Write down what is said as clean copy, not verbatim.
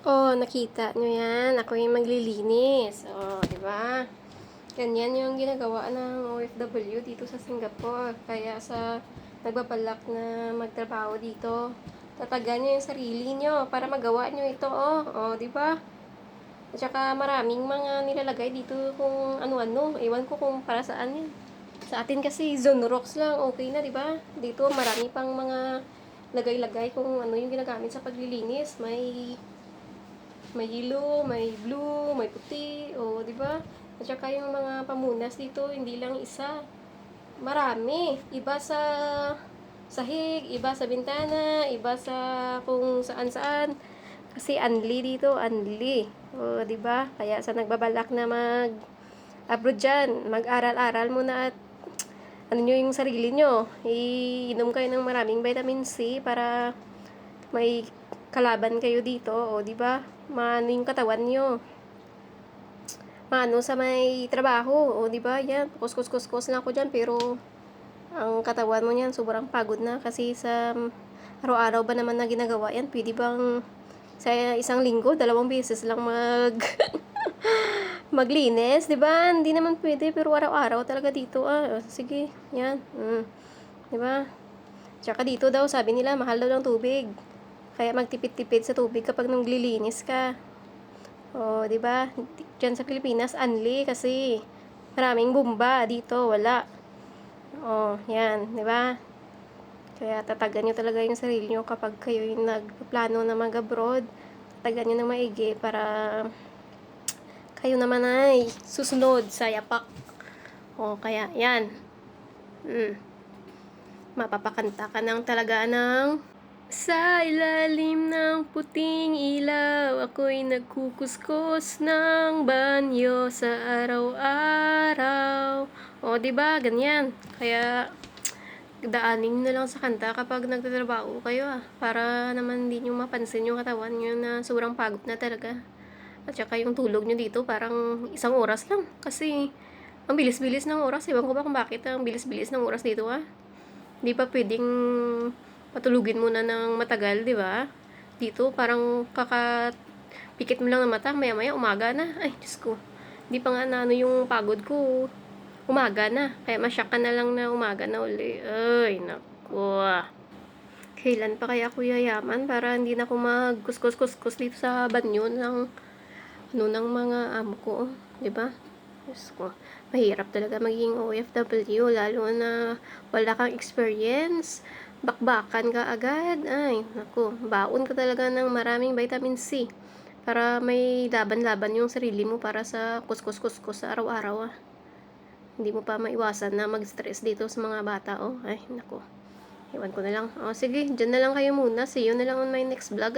Oh, nakita nyo yan? Ako yung maglilinis. Oh, di ba? Ganyan yung ginagawa ng OFW dito sa Singapore. Kaya sa nagbabalak na magtrabaho dito, tatagan nyo yung sarili nyo para magawa nyo ito. Oh, di ba? At saka maraming mga nilalagay dito kung ano-ano. Ewan ko kung para saan yan. Sa atin kasi Zone Rocks lang, okay na, di ba? Dito marami pang mga lagay-lagay kung ano yung ginagamit sa paglilinis. May yellow, may blue, may puti, o di ba? At saka yung mga pamunas dito, hindi lang isa. Marami. Iba sa sahig, iba sa bintana, iba sa kung saan-saan. Kasi anli dito, anli. O, di ba? Kaya sa nagbabalak na abroad dyan, mag-aral-aral muna at ano nyo yung sarili nyo. Iinom kayo ng maraming vitamin C para may kalaban kayo dito, o di ba? Maano yung katawan nyo. Maano sa may trabaho, o di ba? Yan, kuskus lang ako diyan pero ang katawan mo niyan sobrang pagod na kasi sa araw-araw ba naman na ginagawa yan? Pwede bang sa isang linggo, 2 beses lang maglinis, di ba? Hindi naman pwede pero araw-araw talaga dito. Sige, yan. Di ba? Tsaka dito daw, sabi nila, mahal daw ng tubig. Kaya magtipid-tipid sa tubig kapag naglilinis ka. O, di ba? Diyan sa Pilipinas, anli kasi maraming bumba dito, wala. O, yan, di ba? Kaya tatagan nyo talaga yung sarili nyo kapag kayo yung nagplano na mag-abroad. Tatagan nyo na maigi para kayo naman ay susunod sa yapak. O, kaya, yan. Mapapakanta ka ng talaga ng sa ilalim ng puting ilaw, ako'y nagkukuskus ng banyo sa araw-araw. O, diba? Ganyan. Kaya, daanin na lang sa kanta kapag nagtatrabaho kayo para naman hindi nyo mapansin yung katawan nyo na sobrang pagod na talaga. At saka yung tulog nyo dito parang 1 oras lang. Kasi, ang bilis-bilis ng oras. Ewan ko ba kung bakit ang bilis-bilis ng oras dito Hindi pa pwedeng patulugin mo na ng matagal, di ba? Dito, parang kakapikit mo lang ng mata, maya-maya, umaga na. Ay, Diyos ko. Hindi pa nga na ano yung pagod ko. Umaga na. Kaya masyak ka na lang na umaga na uli. Ay, naku. Kailan pa kaya ako yayaman para hindi na ako magkuskus-kuskus dito sa banyo ng ng mga amo ko. Di ba? Diyos ko. Mahirap talaga maging OFW, lalo na wala kang experience. Bakbakan ka agad. Ay, naku, baon ka talaga ng maraming vitamin C para may laban-laban yung sarili mo para sa kuskus-kuskus sa araw-araw Hindi mo pa maiwasan na mag-stress dito sa mga bata Ay, naku. Iwan ko na lang. Sige, dyan na lang kayo muna. See you na lang on my next vlog